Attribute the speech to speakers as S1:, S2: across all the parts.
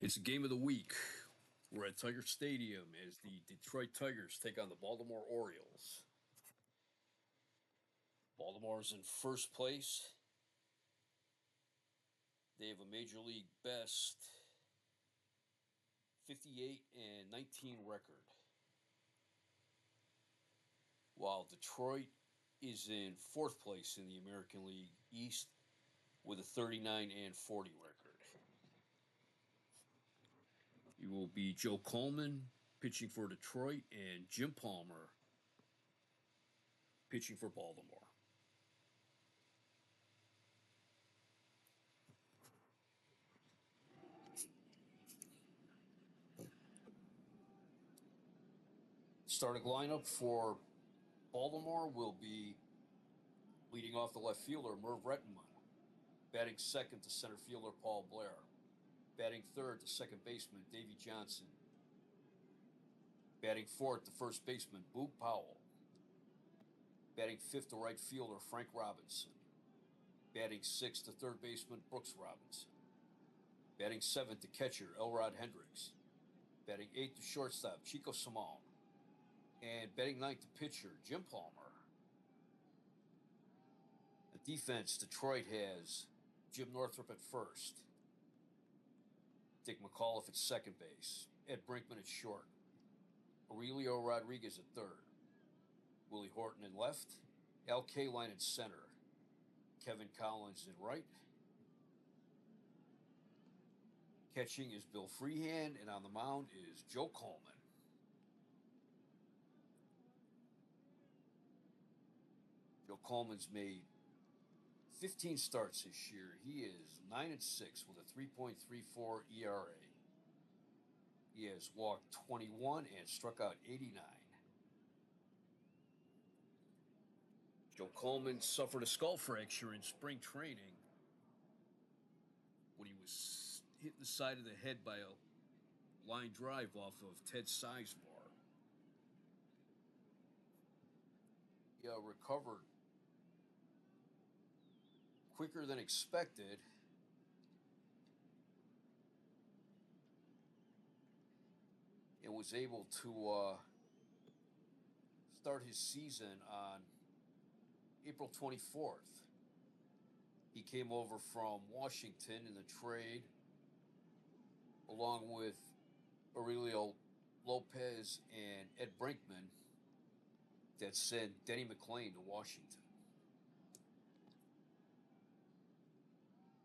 S1: It's the game of the week. We're at Tiger Stadium as the Detroit Tigers take on the Baltimore Orioles. Baltimore's in first place. They have a major league best 58 and 19 record, while Detroit is in fourth place in the American League East with a 39 and 40 record. It will be Joe Coleman pitching for Detroit and Jim Palmer pitching for Baltimore. Starting lineup for Baltimore will be leading off the left fielder, Merv Rettenmund. Batting second to center fielder, Paul Blair. Batting third to second baseman, Davey Johnson. Batting fourth to first baseman, Boog Powell. Batting fifth to right fielder, Frank Robinson. Batting sixth to third baseman, Brooks Robinson. Batting seventh to catcher, Elrod Hendricks. Batting eighth to shortstop, Chico Simone. And batting ninth to pitcher, Jim Palmer. The defense, Detroit has Jim Northrup at first, Dick McAuliffe at second base, Ed Brinkman at short, Aurelio Rodriguez at third, Willie Horton in left, Al Kaline in center, Kevin Collins in right. Catching is Bill Freehand, and on the mound is Joe Coleman. Joe Coleman's made 15 starts this year. He is 9-6 with a 3.34 ERA. He has walked 21 and struck out 89. Joe Coleman suffered a skull fracture in spring training when he was hit in the side of the head by a line drive off of Ted Sizemore. He recovered quicker than expected. And was able to start his season on April 24th. He came over from Washington in the trade, along with Aurelio Lopez and Ed Brinkman, that sent Denny McLain to Washington.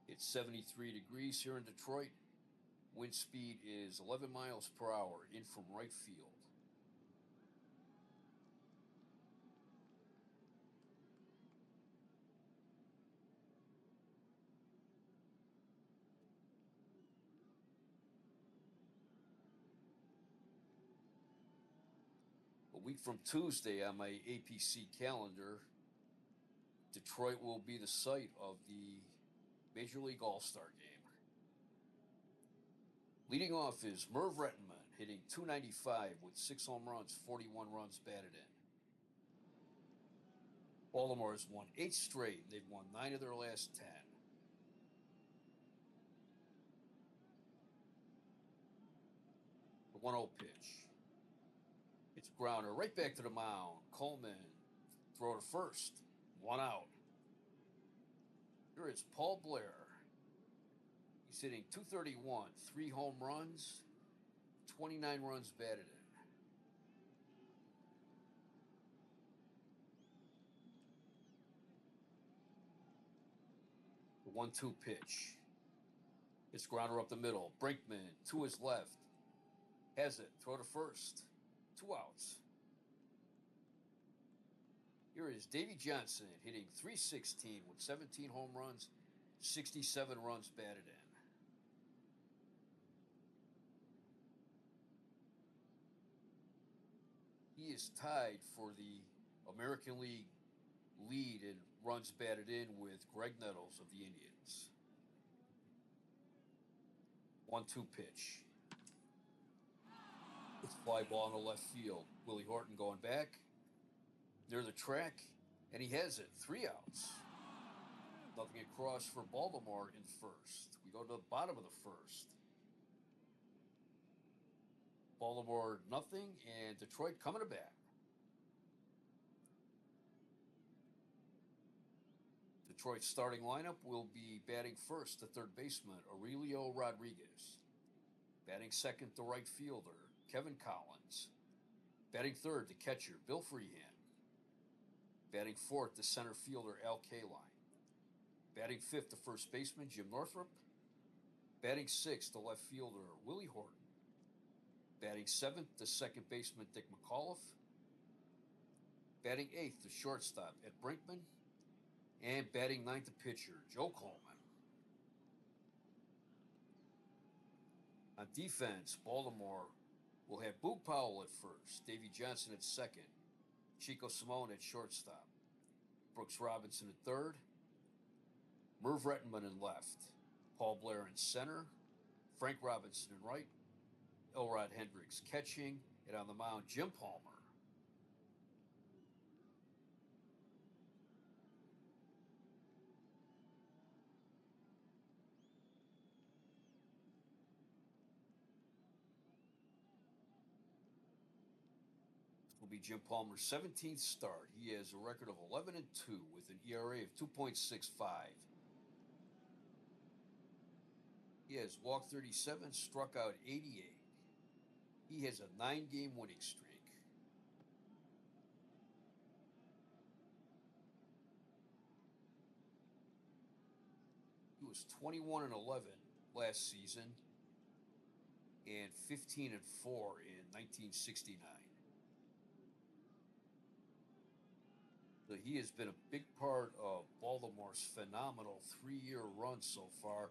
S1: It's 73 degrees here in Detroit. Wind speed is 11 miles per hour in from right field. A week from Tuesday on my APC calendar, Detroit will be the site of the Major League All-Star Game. Leading off is Merv Rettenmund, hitting .295 with 6 home runs, 41 runs batted in. Baltimore has won 8 straight. They've won 9 of their last 10. The 1-0 pitch. It's a grounder right back to the mound. Coleman, throw to first. 1 out. Here is Paul Blair. He's hitting .231, 3 home runs, 29 runs batted in. The 1-2 pitch. It's grounder up the middle. Brinkman to his left. Has it. Throw to first. 2 outs. Here is Davey Johnson hitting .316 with 17 home runs, 67 runs batted in. He is tied for the American League lead in runs batted in with Greg Nettles of the Indians. 1-2 pitch. It's a fly ball in the left field. Willie Horton going back near the track, and he has it. 3 outs. Nothing across for Baltimore in first. We go to the bottom of the first. Baltimore nothing, and Detroit coming to bat. Detroit's starting lineup will be batting first, the third baseman, Aurelio Rodriguez. Batting second, the right fielder, Kevin Collins. Batting third, the catcher, Bill Freehan. Batting fourth, the center fielder, Al Kaline. Batting fifth, the first baseman, Jim Northrup. Batting sixth, the left fielder, Willie Horton. Batting seventh, the second baseman, Dick McAuliffe. Batting eighth, the shortstop, Ed Brinkman. And batting ninth, the pitcher, Joe Coleman. On defense, Baltimore will have Boog Powell at first, Davey Johnson at second, Chico Simone at shortstop, Brooks Robinson at third, Merv Rettenman in left, Paul Blair in center, Frank Robinson in right, Elrod Hendricks catching, and on the mound, Jim Palmer. Will be Jim Palmer's 17th start. He has a record of 11-2 with an ERA of 2.65. He has walked 37, struck out 88. He has a 9-game winning streak. He was 21-11 last season and 15-4 in 1969. So he has been a big part of Baltimore's phenomenal 3-year run so far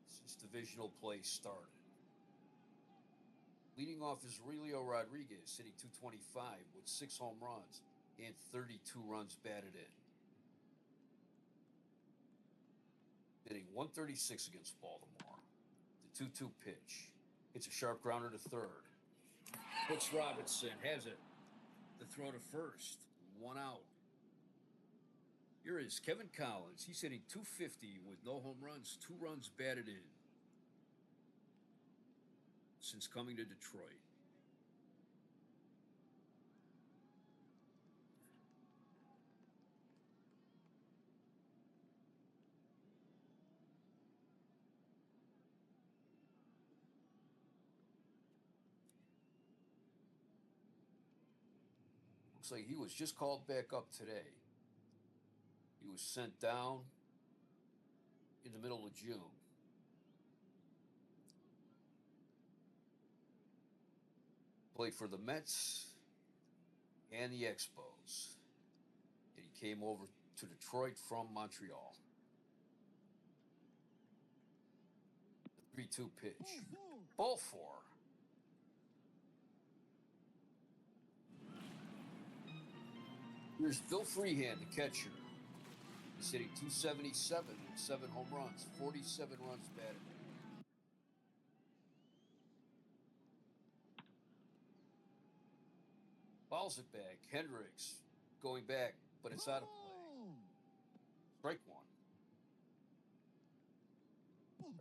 S1: since divisional play started. Leading off is Aurelio Rodriguez, hitting .225 with 6 home runs and 32 runs batted in. Hitting .136 against Baltimore. The 2-2 pitch. It's a sharp grounder to third. Brooks Robinson has it. The throw to first. 1 out. Here is Kevin Collins. He's hitting .250 with no home runs, 2 runs batted in since coming to Detroit. Looks like he was just called back up today. He was sent down in the middle of June. Played for the Mets and the Expos. And he came over to Detroit from Montreal. The 3-2 pitch. Ball 4. Here's Bill Freehan, the catcher. He's hitting .277 with 7 home runs, 47 runs batted. Fouls it back. Hendricks going back, but it's out of play. Strike 1.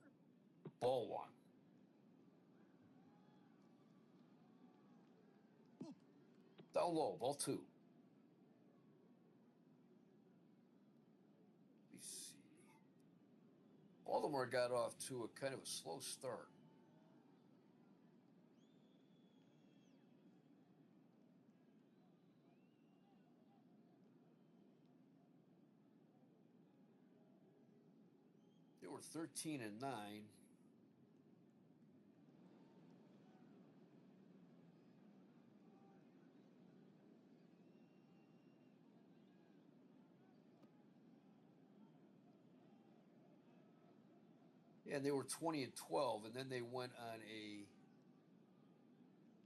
S1: Ball 1. Down low, ball 2. Let's see. Baltimore got off to a kind of a slow start. They were 13-9. And they were 20-12, and then they went on a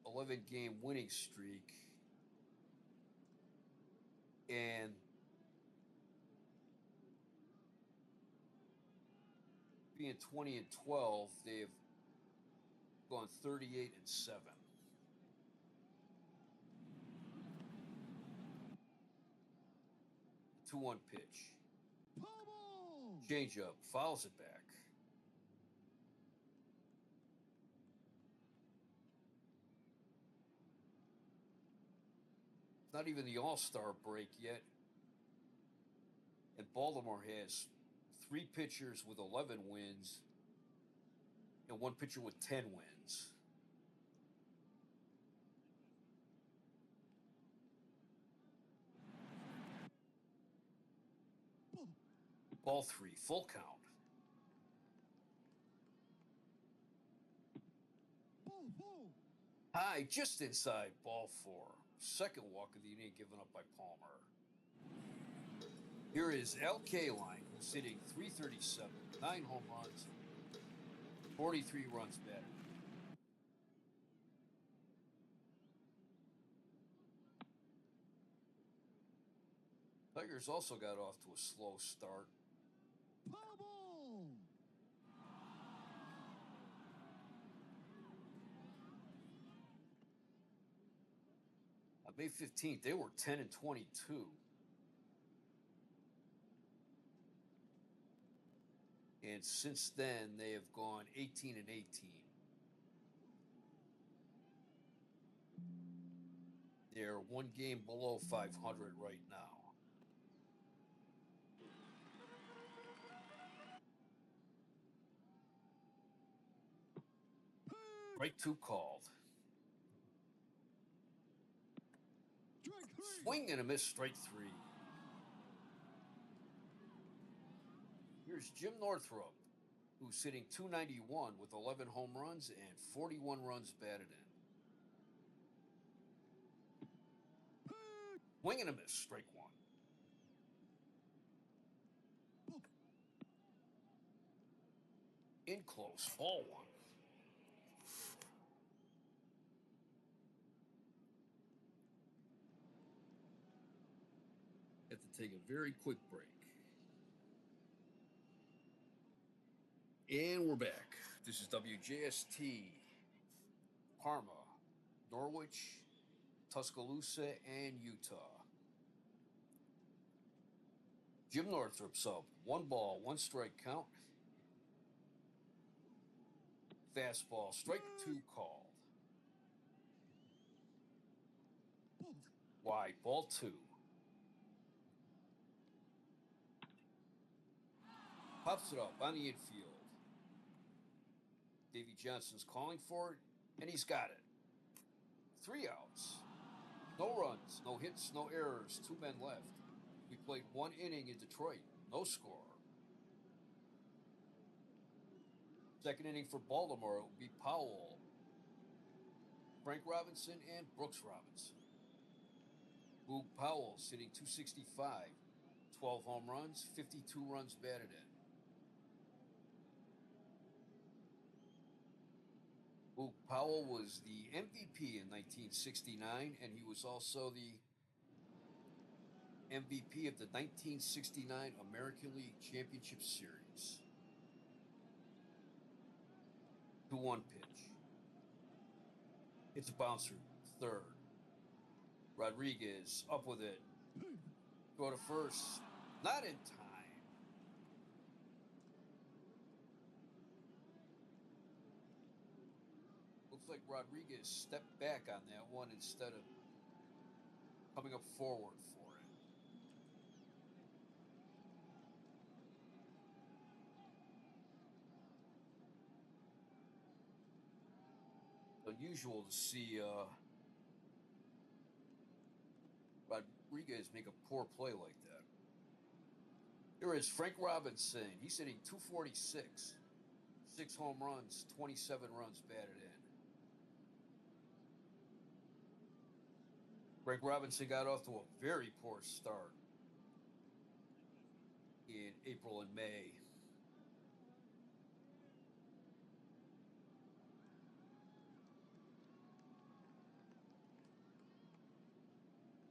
S1: 11-game winning streak. And being 20-12, they've gone 38-7. The 2-1 pitch. Change up, fouls it back. . Not even the All-Star break yet. And Baltimore has 3 pitchers with 11 wins and 1 pitcher with 10 wins. Ball 3, full count. High, just inside, ball 4. Second walk of the inning given up by Palmer. Here is Al Kaline, who's hitting .337, 9 home runs, 43 runs batted. Tigers also got off to a slow start. On May 15th, they were 10 and 22. And since then, they have gone 18 and 18. They're 1 game below 500 right now. Strike 2 called. Swing and a miss, strike 3. Here's Jim Northrup, who's hitting .291 with 11 home runs and 41 runs batted in. Swing and a miss, strike 1. In close, ball 1. Have to take a very quick break. And we're back. This is WJST, Parma, Norwich, Tuscaloosa, and Utah. Jim Northrup's up. 1 ball, 1 strike count. Fastball, strike 2 called. Wide, ball 2. Pops it up on the infield. Davey Johnson's calling for it, and he's got it. 3 outs. No runs, no hits, no errors. 2 men left. We played 1 inning in Detroit. No score. Second inning for Baltimore, it will be Powell, Frank Robinson, and Brooks Robinson. Boog Powell sitting .265, 12 home runs, 52 runs batted in. Boog Powell was the MVP in 1969, and he was also the MVP of the 1969 American League Championship Series. 2-1 pitch. It's a bouncer, third. Rodriguez up with it. Go to first. Not in time. Looks like Rodriguez stepped back on that one instead of coming up forward for it. Unusual to see Rodriguez make a poor play like that. Here is Frank Robinson. He's hitting .246. 6 home runs, 27 runs batted in. Frank Robinson got off to a very poor start in April and May.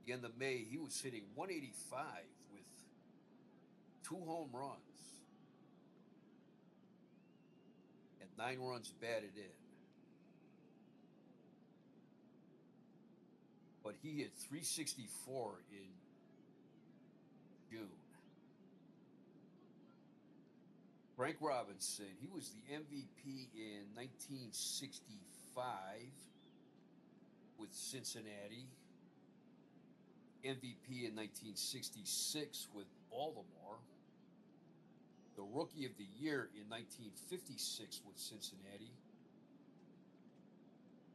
S1: The end of May, he was hitting .185 with 2 home runs and 9 runs batted in. But he hit .364 in June. Frank Robinson, he was the MVP in 1965 with Cincinnati. MVP in 1966 with Baltimore. The Rookie of the Year in 1956 with Cincinnati.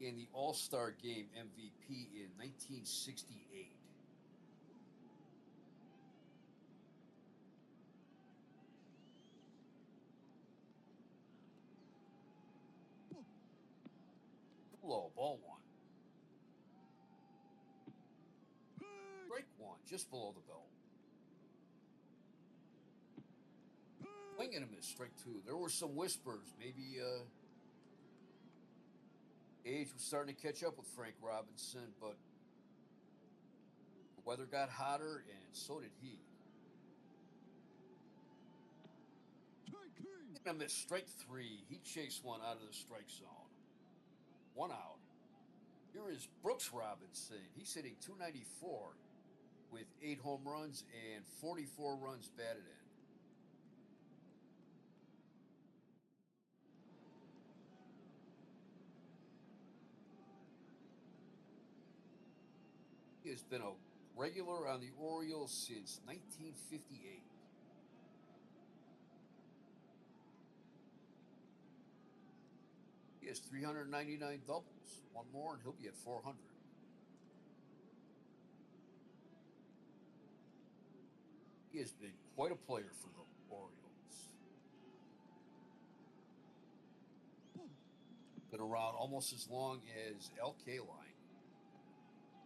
S1: And the All-Star Game MVP in 1968. Low, ball one. Strike one, just below the belt. Swing and a miss, strike two. There were some whispers. Maybe age was starting to catch up with Frank Robinson, but the weather got hotter, and so did he. And a miss, strike three. He chased one out of the strike zone. One out. Here is Brooks Robinson. He's hitting .294 with 8 home runs and 44 runs batted in. He has been a regular on the Orioles since 1958. He has 399 doubles. One more and he'll be at 400. He has been quite a player for the Orioles. Been around almost as long as Al Kaline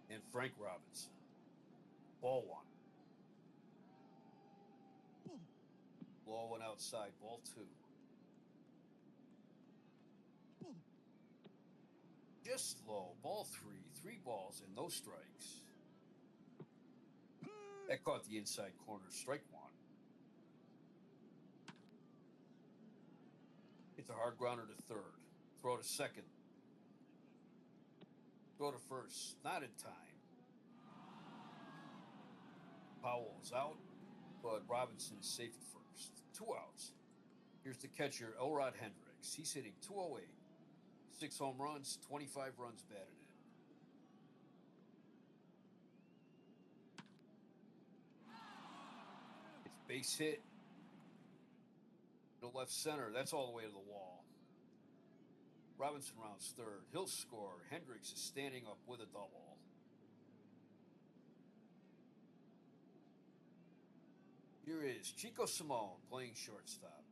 S1: and Frank Robinson. Ball one. Low and outside, ball two. Just low, ball three. 3 balls and no strikes. That caught the inside corner, strike one. It's a hard grounder to third. Throw to second. Throw to first, not in time. Powell's out, but Robinson is safe at first. 2 outs. Here's the catcher, Elrod Hendricks. He's hitting .208. 6 home runs, 25 runs batted in. It's base hit to left center. That's all the way to the wall. Robinson rounds third. He'll score. Hendricks is standing up with a double. Here is Chico Simone playing shortstop.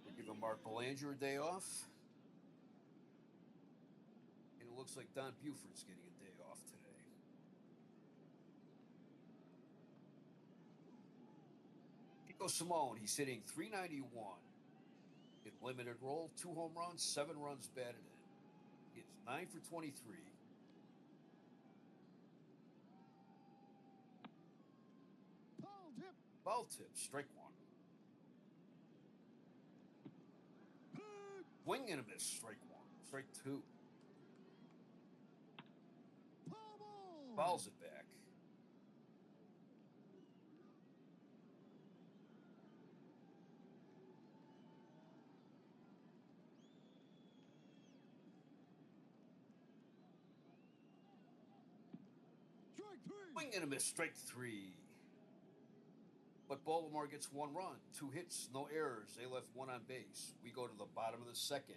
S1: We'll give him Mark Belanger a day off. And it looks like Don Buford's getting a day off today. Chico Simone, he's hitting .391. In limited role, 2 home runs, 7 runs batted in. He is 9 for 23. Foul tip, strike one. Swing and a miss, strike one. Strike two. Fouls it back. Swing and a miss, strike three. But Baltimore gets 1 run, 2 hits, no errors. They left 1 on base. We go to the bottom of the second.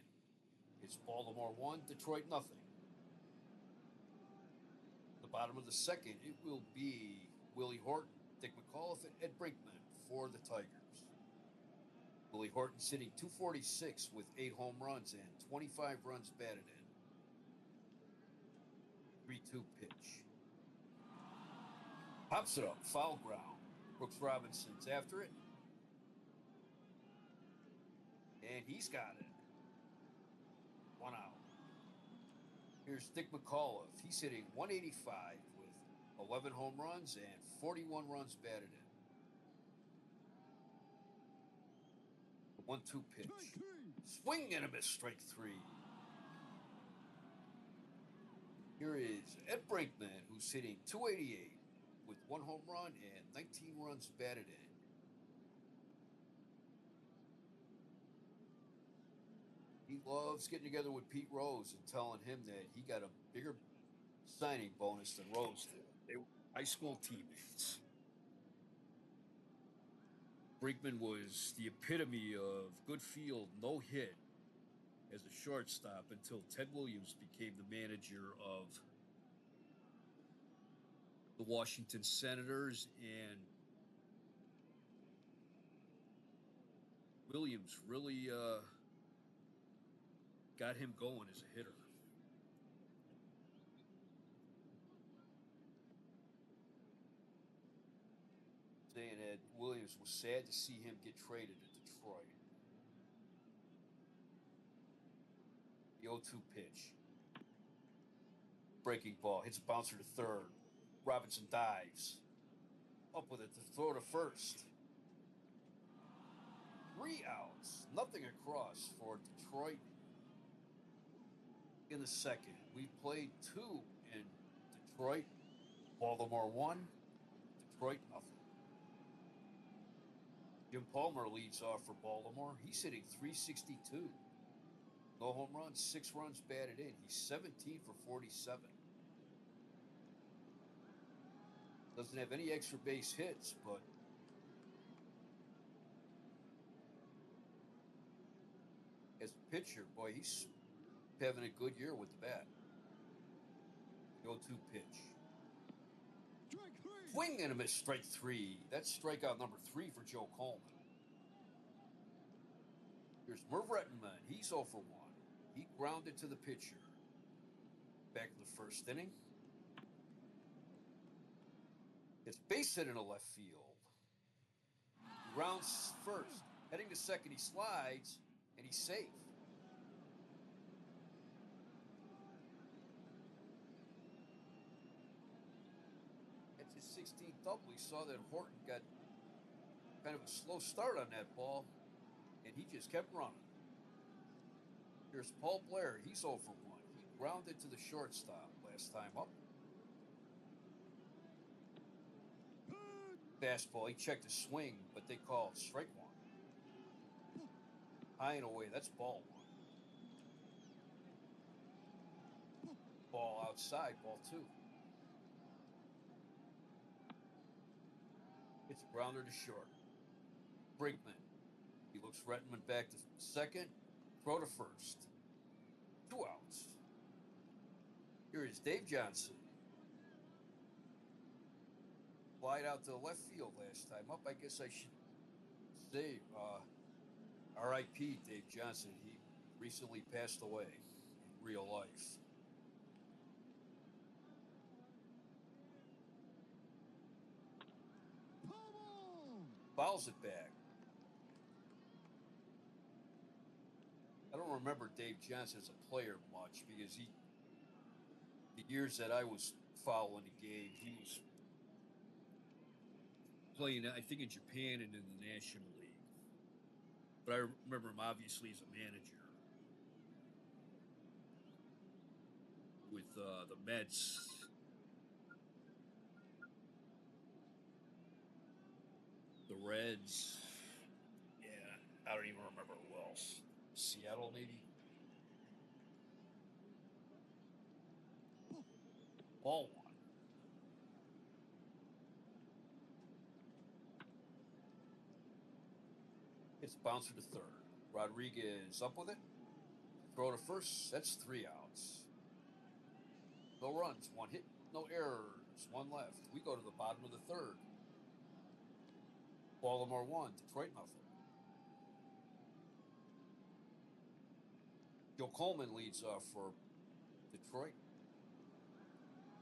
S1: It's Baltimore 1, Detroit nothing. The bottom of the second, it will be Willie Horton, Dick McAuliffe, and Ed Brinkman for the Tigers. Willie Horton sitting .246 with 8 home runs and 25 runs batted in. 3-2 pitch. Pops it up, foul ground. Brooks Robinson's after it. And he's got it. 1 out. Here's Dick McAuliffe. He's hitting .185 with 11 home runs and 41 runs batted in. The 1-2 pitch. Swing and a miss, strike three. Here is Ed Brinkman, who's hitting .288 with 1 home run and 19 runs batted in. He loves getting together with Pete Rose and telling him that he got a bigger signing bonus than Rose did. They were high school teammates. Brinkman was the epitome of good field, no hit as a shortstop until Ted Williams became the manager of the Washington Senators, and Williams really got him going as a hitter. Saying that Williams was sad to see him get traded to Detroit. The 0-2 pitch. Breaking ball. Hits a bouncer to third. Robinson dives. Up with it to throw to first. 3 outs. Nothing across for Detroit in the second. We played 2 in Detroit. Baltimore 1. Detroit nothing. Jim Palmer leads off for Baltimore. He's hitting .362. No home runs, 6 runs batted in. He's 17 for 47. Doesn't have any extra base hits, but as a pitcher, boy, he's having a good year with the bat. The 0-2 pitch. Swing and a miss, strike 3. That's strikeout number 3 for Joe Coleman. Here's Merv Rettenman. He's 0 for 1. He grounded to the pitcher. Back in the first inning. It's base hit in the left field. Rounds first. Heading to second, he slides, and he's safe. That's his 16th double. He saw that Horton got kind of a slow start on that ball, and he just kept running. Here's Paul Blair. He's 0 for 1. He grounded to the shortstop last time up. Fastball. He checked his swing, but they called strike 1. High and away. That's ball 1. Ball outside. Ball 2. It's a grounder to short. Brinkman. He looks Rettenman back to second. Throw to first. 2 outs. Here is Dave Johnson. Flied out to the left field last time up. I guess I should say R.I.P. Dave Johnson. He recently passed away in real life. Fouls it back. I don't remember Dave Johnson as a player much because the years that I was following the game, he was playing, I think, in Japan and in the National League. But I remember him obviously as a manager with the Mets. The Reds. Yeah, I don't even remember who else. Seattle, maybe? Ball 1. It's a bouncer to third. Rodriguez up with it. Throw to first. That's 3 outs. No runs, 1 hit, no errors, 1 left. We go to the bottom of the third. Baltimore 1, Detroit nothing. Joe Coleman leads off for Detroit.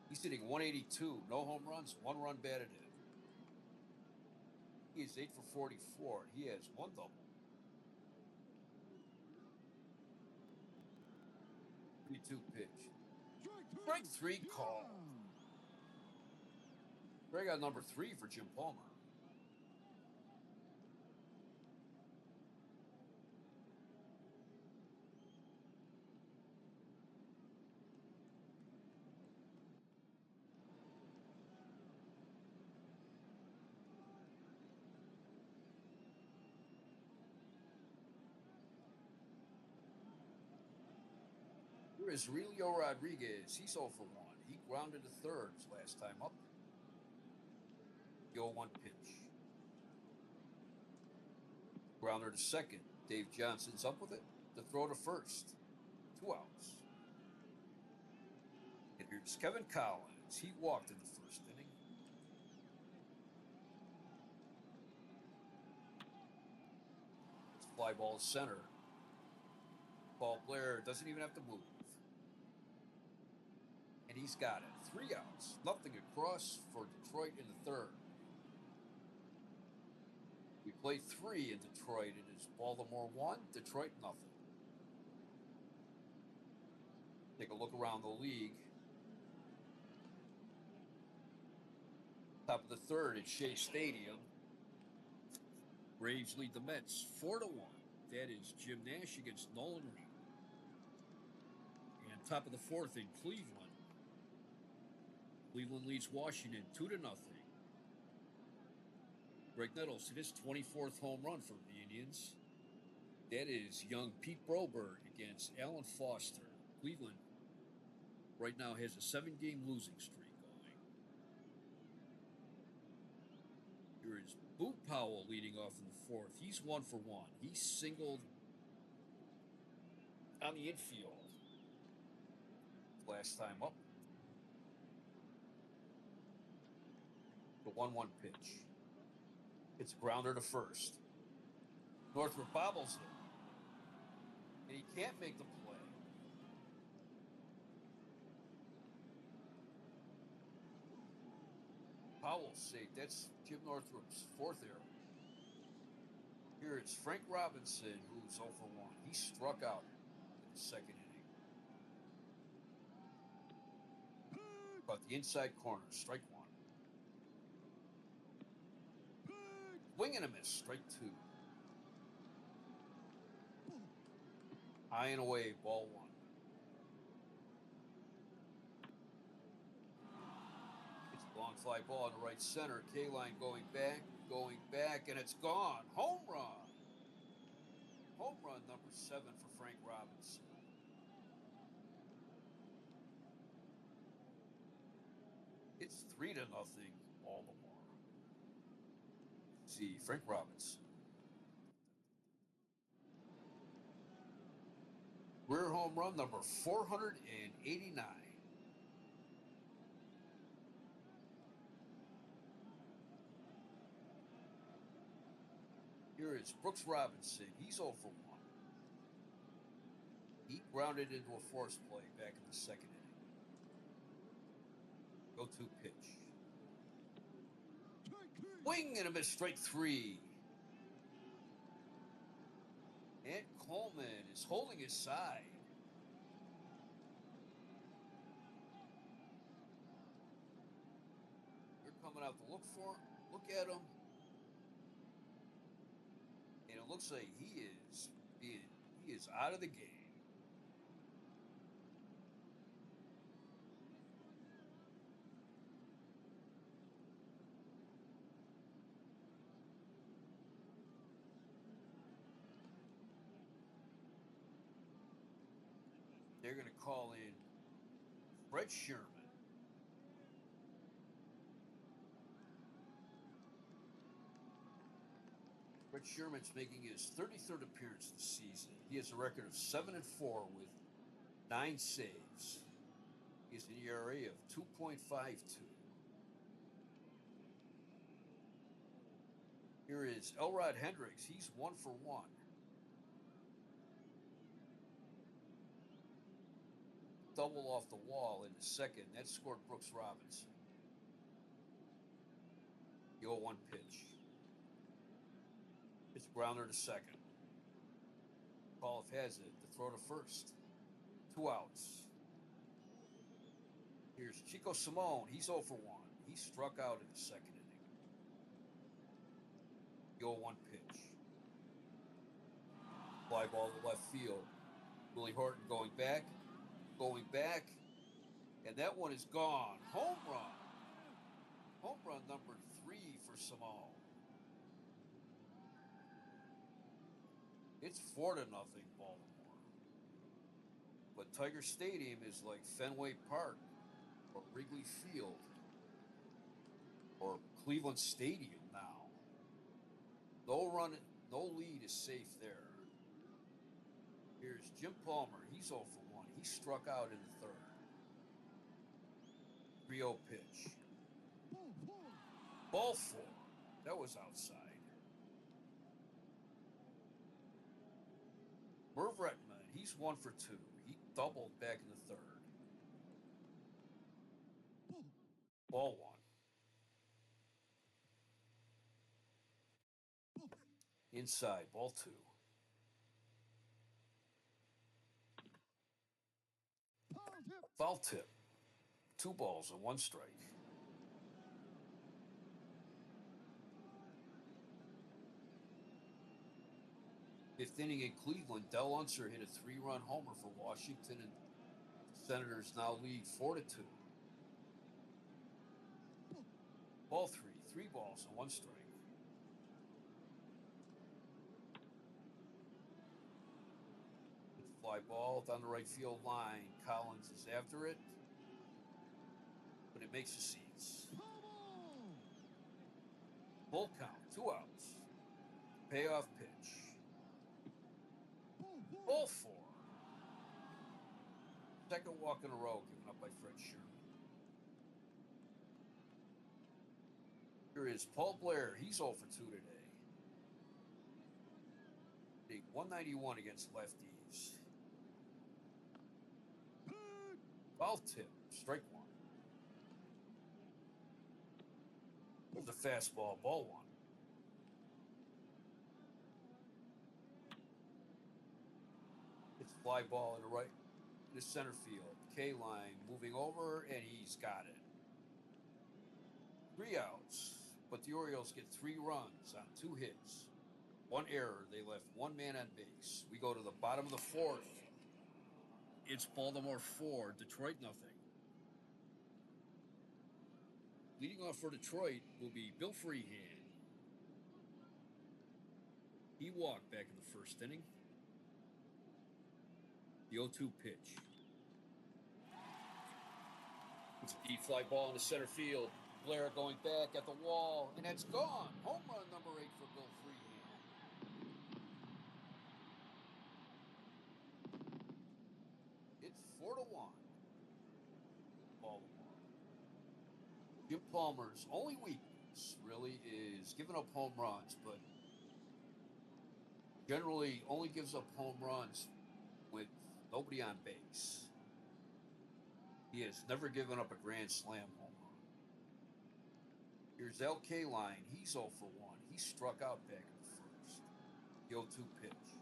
S1: He's hitting .182, no home runs, 1 run batted in. He is 8 for 44. He has 1 double. 3-2 pitch. Strike 3 call. Strikeout number 3 for Jim Palmer. Here is Relio Rodriguez. He's 0 for 1. He grounded to third last time up. The 0-1 pitch. Grounder to second. Dave Johnson's up with it. The throw to first. 2 outs. And here's Kevin Collins. He walked in the first inning. It's fly ball to center. Paul Blair doesn't even have to move. And he's got it. 3 outs. Nothing across for Detroit in the third. We played 3 in Detroit. It is Baltimore 1, Detroit nothing. Take a look around the league. Top of the third at Shea Stadium. Braves lead the Mets 4-1. That is Jim Nash against Nolan Ryan. And top of the fourth in Cleveland. Cleveland leads Washington 2-0. Greg Nettles hit his 24th home run for the Indians. That is young Pete Broberg against Alan Foster. Cleveland right now has a 7-game losing streak going. Here is Boog Powell leading off in the fourth. He's 1 for 1. He singled on the infield last time up. The 1-1 pitch. It's a grounder to first. Northrup bobbles it. And he can't make the play. Powell's saved. That's Jim Northrup's 4th error. Here it's Frank Robinson, who's 0 for 1. He struck out in the second inning. Caught the inside corner, strike 1. Swing and a miss, strike 2. High and away, ball 1. It's a long fly ball in the right center. K-line going back, and it's gone. Home run. Home run number 7 for Frank Robinson. It's 3-0 Baltimore. See Frank Robinson. Career home run number 489. Here is Brooks Robinson. He's 0 for 1. He grounded into a force play back in the second inning. 0-2 pitch. Swing and a miss, strike 3. And Coleman is holding his side. They're coming out to look at him. And it looks like he is out of the game. They're going to call in Fred Sherman. Fred Sherman's making his 33rd appearance this season. He has a record of 7-4 with 9 saves. He has an ERA of 2.52. Here is Elrod Hendricks. He's 1 for 1. Double off the wall in the second. That scored Brooks Robinson. The 0-1 pitch. It's grounder to second. Call has it. The throw to first. 2 outs. Here's Chico Simone. He's 0 for 1. He struck out in the second inning. The 0-1 pitch. Fly ball to left field. Willie Horton going back, and that one is gone. Home run. Home run number 3 for Simone. It's 4-0 Baltimore. But Tiger Stadium is like Fenway Park or Wrigley Field or Cleveland Stadium now. No run, no lead is safe there. Here's Jim Palmer. He's 0 for 1. He struck out in the third. 3-0 pitch. Ball 4. That was outside. Merv Retman, he's 1 for 2. He doubled back in the third. Ball 1. Inside, ball 2. Foul tip. 2 balls and 1 strike. Fifth inning in Cleveland, Del Unser hit a 3-run homer for Washington, and Senators now lead 4-2. Ball 3. 3 balls and 1 strike. Fly ball down the right field line. Collins is after it, but it makes the seats. Full count, 2 outs. Payoff pitch. Ball 4. Second walk in a row given up by Fred Sherman. Here is Paul Blair. He's 0 for 2 today. Big 191 against lefties. Foul tip, strike 1. There's a fastball, ball 1. It's a fly ball in the right, in the center field. K-line moving over, and he's got it. 3 outs, but the Orioles get 3 runs on 2 hits. 1 error. They left 1 man on base. We go to the bottom of the 4th. It's Baltimore 4, Detroit nothing. Leading off for Detroit will be Bill Freehan. He walked back in the first inning. The 0-2 pitch. It's a deep fly ball in the center field. Blair going back at the wall, and it's gone. Home run number 8 for Bill Freehan. It's 4-1. Baltimore. Jim Palmer's only weakness really is giving up home runs, but generally only gives up home runs with nobody on base. He has never given up a grand slam home run. Here's L.K. Line. He's 0 for 1. He struck out back in the first. The 0-2 pitch.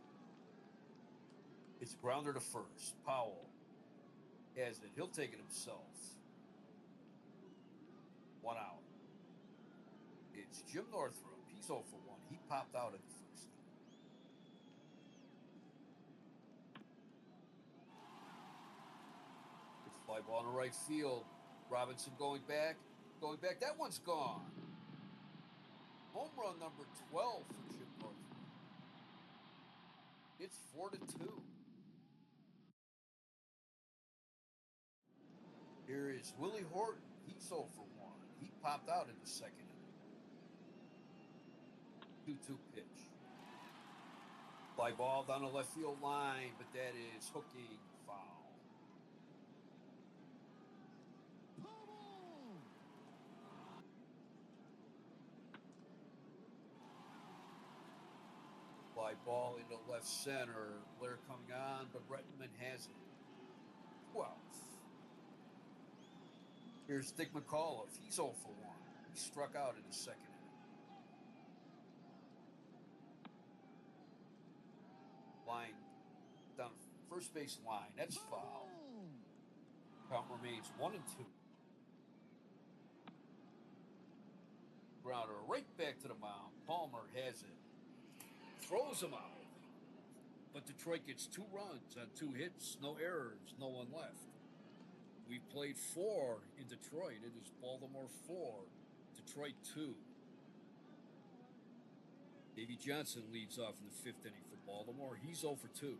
S1: It's grounder to first. Powell has it. He'll take it himself. 1 out. It's Jim Northrup. He's 0 for 1. He popped out at the first. It's fly ball in the right field. Robinson going back. That one's gone. Home run number 12 for Jim Northrup. It's 4-2. Here is Willie Horton. He's 0 for 1. He popped out in the second inning. 2-2 pitch. Fly ball down the left field line, but that is hooking foul. Fly ball into left center. Blair coming on, but Rettenman has it. 12. Here's Dick McAuliffe. He's 0 for 1. He struck out in the second inning. Line down first base line. That's foul. Count remains 1-2. Grounder right back to the mound. Palmer has it. Throws him out. But Detroit gets 2 runs on 2 hits, no errors, no one left. We played 4 in Detroit. It is Baltimore 4, Detroit 2. Davey Johnson leads off in the 5th inning for Baltimore. He's 0 for 2.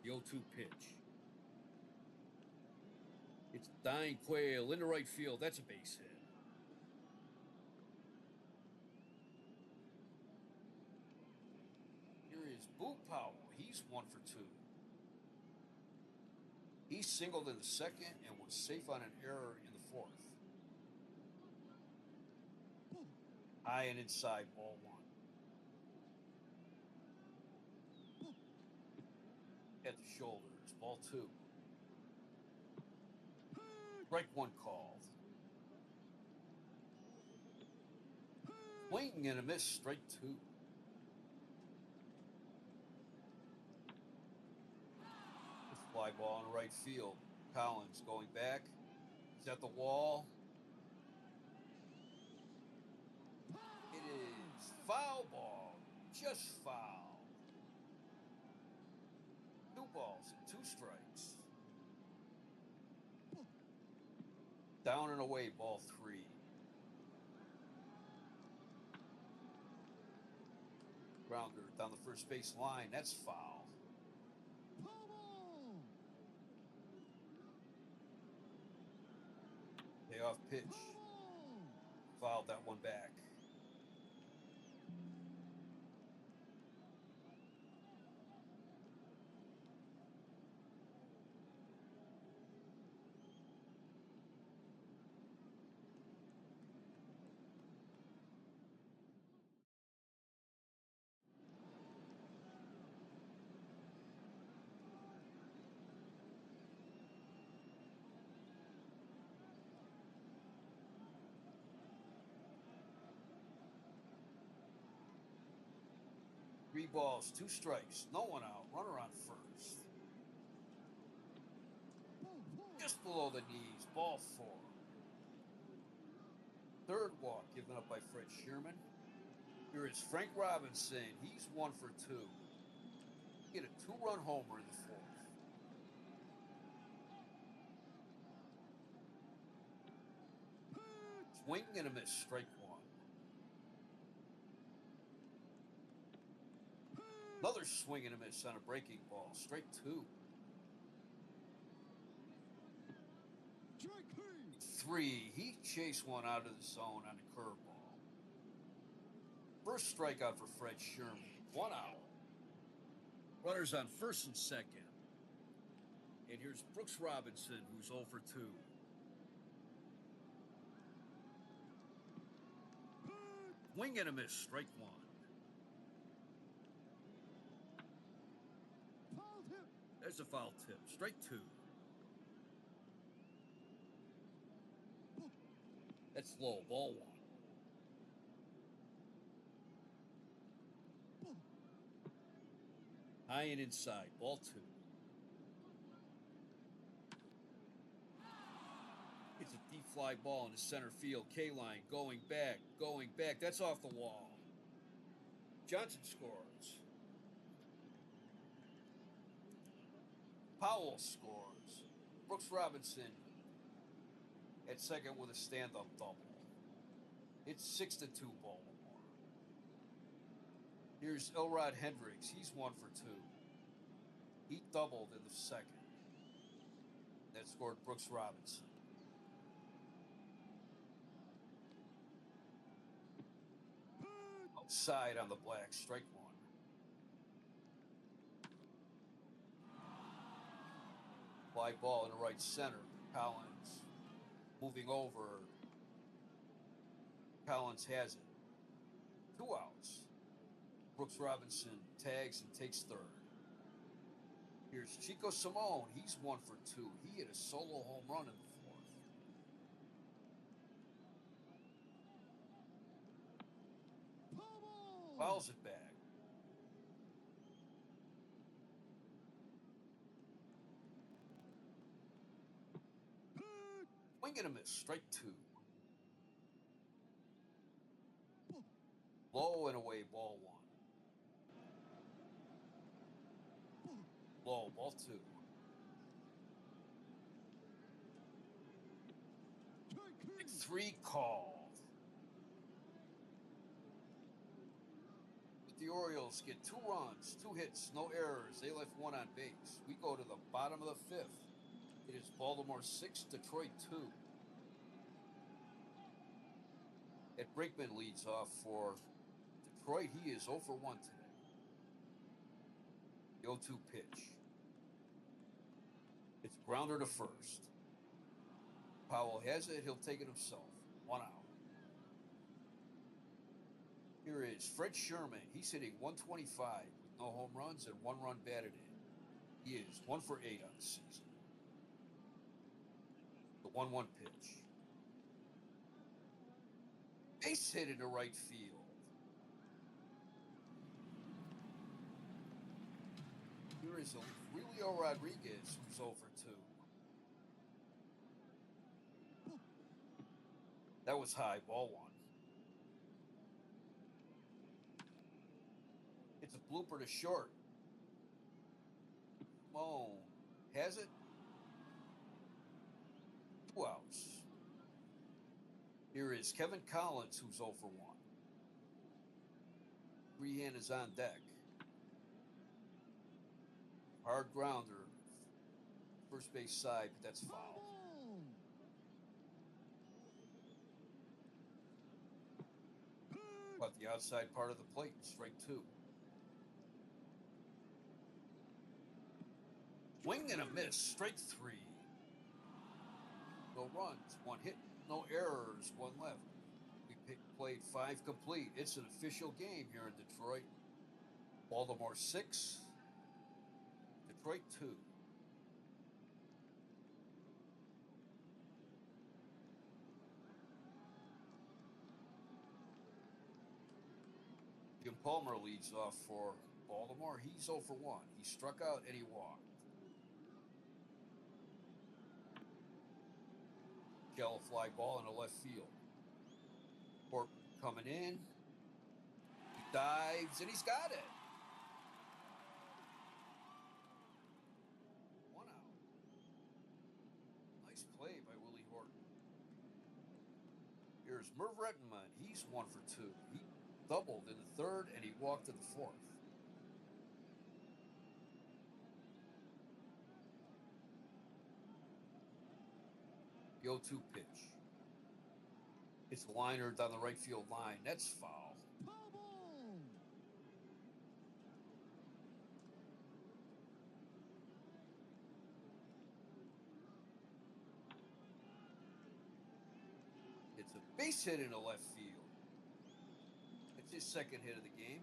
S1: The 0-2 pitch. It's Dying Quail into right field. That's a base hit. Here is Boog Powell. He's 1 for 2. He singled in the second and was safe on an error in the fourth. High and inside, ball 1. At the shoulders, ball 2. Strike 1 called. Swing and a miss, strike 2. Fly ball in right field. Collins going back. He's at the wall. It is foul ball. Just foul. 2 balls and 2 strikes. Down and away, ball 3. Grounder down the first base line. That's foul. Payoff pitch. Fouled that one back. Three balls, 2 strikes, no one out. Runner on first. Just below the knees, ball 4. Third walk given up by Fred Sherman. Here is Frank Robinson. He's 1 for 2. He hit a 2-run homer in the fourth. Swing and a miss, strike 1. Another swing and a miss on a breaking ball, strike 2. 3. He chased one out of the zone on a curveball. First strikeout for Fred Sherman. 1 out. Runners on first and second. And here's Brooks Robinson, who's 0 for 2. Swing and a miss, strike 1. There's a foul tip, strike 2. That's low, ball 1. High and inside, ball 2. It's a deep fly ball in the center field. K-line going back. That's off the wall. Johnson scores. Powell scores. Brooks Robinson at second with a stand-up double. It's 6-2 Baltimore. Here's Elrod Hendricks. He's 1 for 2. He doubled in the second. That scored Brooks Robinson. Outside on the black, strike 1. Fly ball in the right center. Collins moving over. Collins has it. 2 outs. Brooks Robinson tags and takes third. Here's Chico Simone. He's 1 for 2. He hit a solo home run in the fourth. Fouls it back. Swing and a miss, strike 2. Low and away, ball 1. Low, ball 2. 3 called. The Orioles get 2 runs, 2 hits, no errors. They left 1 on base. We go to the bottom of the 5th. It is Baltimore 6, Detroit 2. Ed Brinkman leads off for Detroit. He is 0 for 1 today. The 0-2 pitch. It's grounder to first. Powell has it. He'll take it himself. 1 out. Here is Fred Sherman. He's hitting 125 with no home runs and 1 run batted in. He is 1 for 8 on the season. The 1-1 pitch. Base hit into right field. Here is Aurelio Rodriguez, who's 0 for 2. That was high, ball 1. It's a blooper to short. Moan has it. 2 outs. Here is Kevin Collins, who's 0 for 1. Freehan is on deck. Hard grounder. First base side, but that's foul. But the outside part of the plate, strike 2. Swing and a miss, strike 3. No runs, 1 hit, no errors, 1 left. We played 5 complete. It's an official game here in Detroit. Baltimore 6, Detroit 2. Jim Palmer leads off for Baltimore. He's 0 for 1. He struck out and he walked. Shallow fly ball into left field. Court coming in. He dives and he's got it. 1 out. Nice play by Willie Horton. Here's Merv Rettenmund. He's 1 for 2. He doubled in the 3rd and he walked in the 4th. The 0-2 pitch. It's a liner down the right field line. That's foul. It's a base hit into left field. It's his 2nd hit of the game.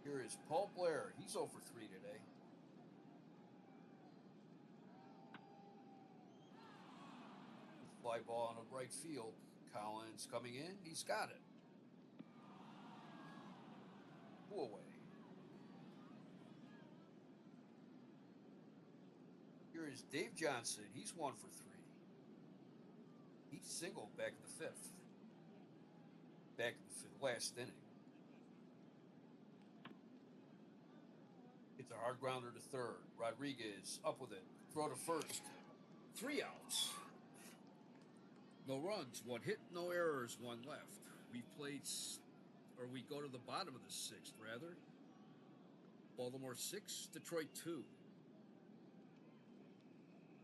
S1: Here is Paul Blair. He's 0 for 3 today. Fly ball on the right field. Collins coming in. He's got it. 2 away. Here is Dave Johnson. He's 1 for 3. He singled back in the 5th. Back in the last inning. It's a hard grounder to 3rd. Rodriguez up with it. Throw to 1st. 3 outs. No runs, 1 hit, no errors, 1 left. We go to the bottom of the 6th, rather. Baltimore 6, Detroit 2.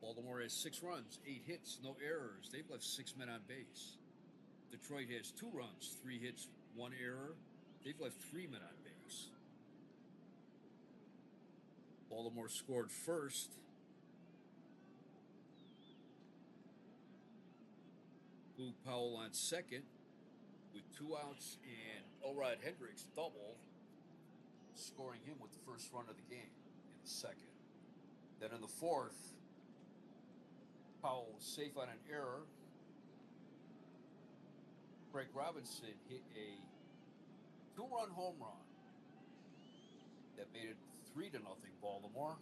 S1: Baltimore has 6 runs, 8 hits, no errors. They've left 6 men on base. Detroit has 2 runs, 3 hits, 1 error. They've left 3 men on base. Baltimore scored first. Boog Powell on second with 2 outs, and Elrod Hendricks doubled, scoring him with the first run of the game in the 2nd. Then in the 4th, Powell was safe on an error. Craig Robinson hit a 2-run home run that made it 3-0 Baltimore.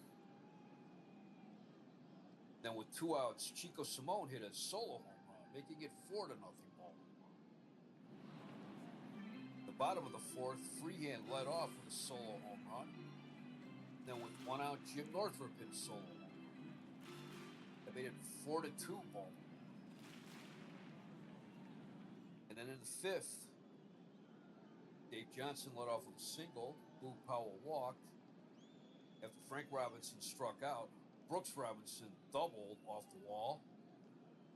S1: Then with 2 outs, Chico Simone hit a solo home run, making it 4-0 Baltimore. The bottom of the 4th, Freehan led off with a solo home run. Then with 1 out, Jim Northrup hit a solo home run. That made it 4-2 Baltimore. And then in the 5th, Dave Johnson led off with a single. Boog Powell walked. After Frank Robinson struck out, Brooks Robinson doubled off the wall.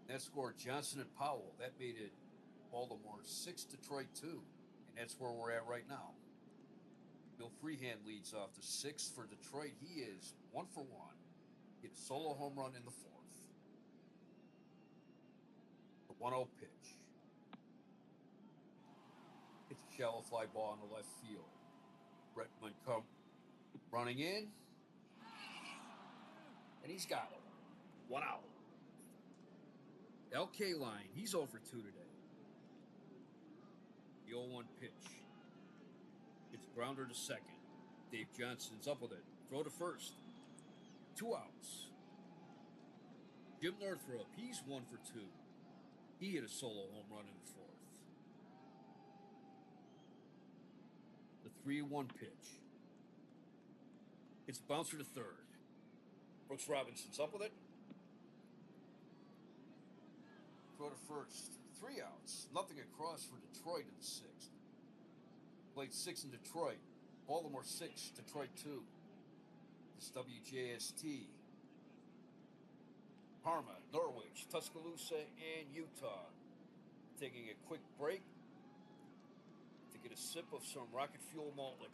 S1: That scored Johnson and Powell. That made it Baltimore 6, Detroit 2. And that's where we're at right now. Bill Freehan leads off the 6th for Detroit. He is 1 for 1. Hit a solo home run in the 4th. The 1-0 pitch. It's a shallow fly ball in the left field. Bretman come running in. And he's got it. 1 out. Al Kaline, he's 0 for 2 today. The 0-1 pitch. It's a grounder to second. Dave Johnson's up with it. Throw to first. 2 outs. Jim Northrup, he's 1 for 2. He hit a solo home run in the 4th. The 3-1 pitch. It's a bouncer to third. Brooks Robinson's up with it. Throw to first. 3 outs. Nothing across for Detroit in the 6th. Played 6 in Detroit. Baltimore 6, Detroit 2. It's WJST. Parma, Norwich, Tuscaloosa, and Utah. Taking a quick break to get a sip of some Rocket Fuel malt liquor.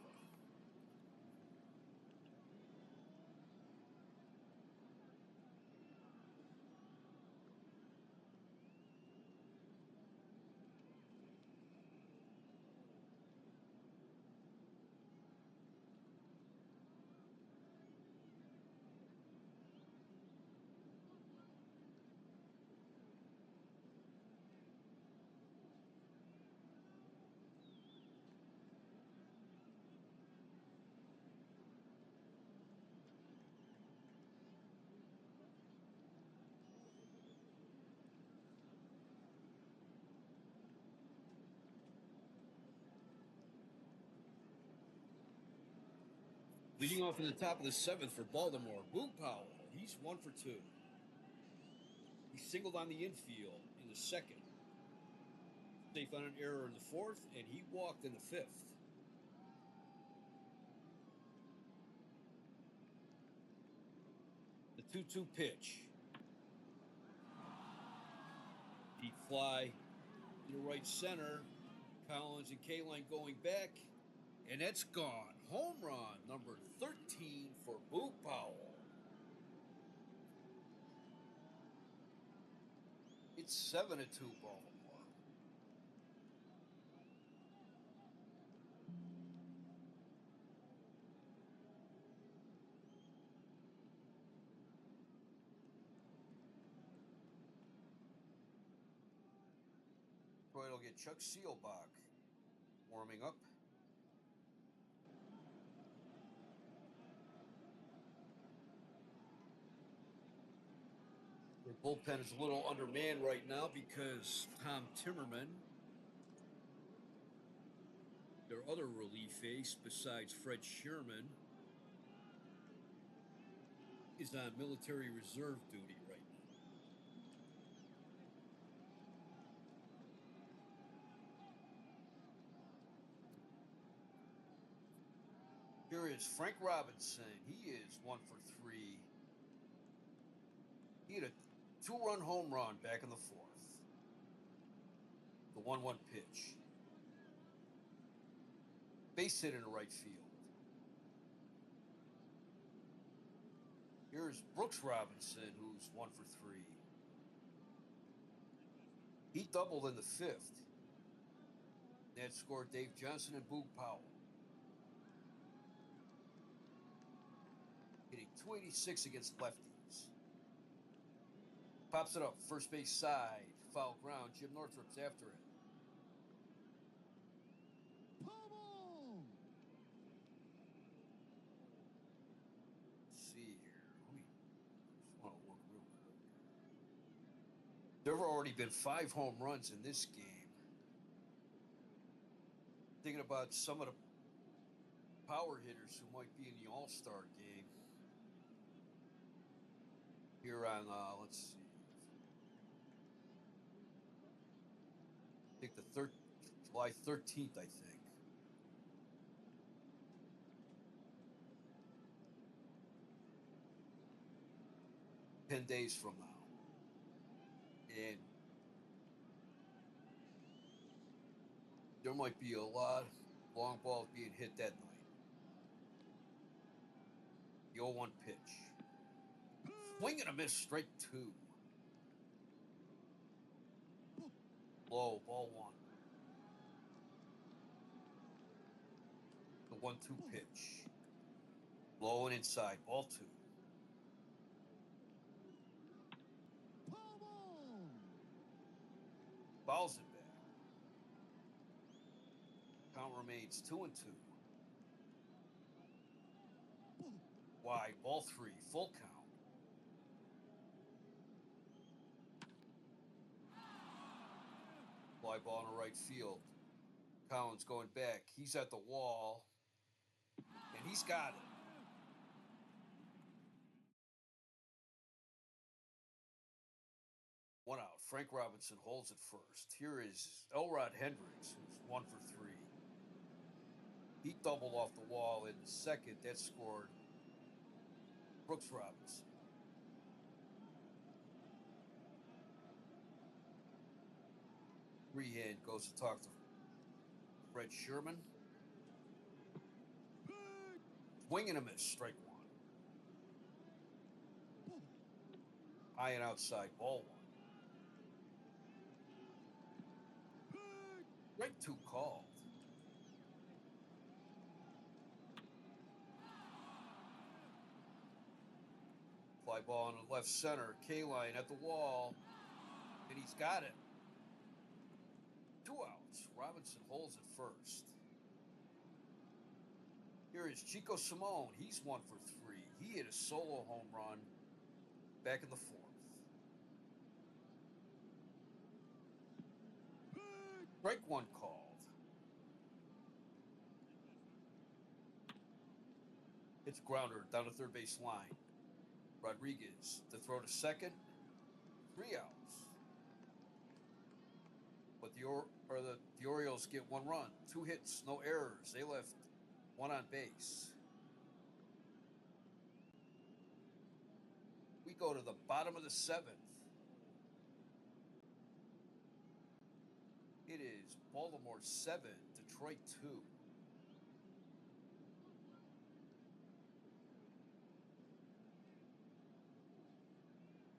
S1: Leading off in the top of the 7th for Baltimore, Boog Powell. He's 1 for 2. He singled on the infield in the 2nd. Safe on an error in the 4th, and he walked in the 5th. The 2-2 pitch. Deep fly to the right center. Collins and Kaline going back, and that's gone. Home run number 13 for Boog Powell. It's 7-2 Baltimore. Detroit will get Chuck Seelbach warming up. Their bullpen is a little undermanned right now because Tom Timmerman, their other relief ace besides Fred Sherman, is on military reserve duty right now. Here is Frank Robinson. He is 1 for 3. He had a 2-run home run back in the 4th. The 1-1 pitch. Base hit into right field. Here's Brooks Robinson, who's 1 for 3. He doubled in the 5th. That scored Dave Johnson and Boog Powell. Hitting .286 against lefties. Pops it up, first base side, foul ground. Jim Northrup's after it. Let's see here. Just want to look real quick. There have already been 5 home runs in this game. Thinking about some of the power hitters who might be in the All-Star game. Here on, let's see. I think July 13th, I think. 10 days from now. And there might be a lot of long balls being hit that night. The 0-1 pitch. Swing and a miss, strike two. Low, ball one. The 1-2 pitch. Low and inside, ball two. Fouls it back. Count remains 2-2. Wide, ball three, full count. Fly ball in the right field. Collins going back. He's at the wall. And he's got it. One out. Frank Robinson holds it first. Here is Elrod Hendricks, who's 1 for 3. He doubled off the wall in the second. That scored Brooks Robinson. Rehan goes to talk to Fred Sherman. Swing and a miss, strike one. High and outside, ball one. Strike two called. Fly ball in the left center. K-line at the wall. And he's got it. 2 outs. Robinson holds it first. Here is Chico Simone. He's 1 for 3. He hit a solo home run back in the 4th. Strike one called. It's a grounder down the third base line. Rodriguez to throw to second. 3 outs. But the Orioles get 1 run, 2 hits, no errors. They left 1 on base. We go to the bottom of the 7th. It is Baltimore 7, Detroit 2.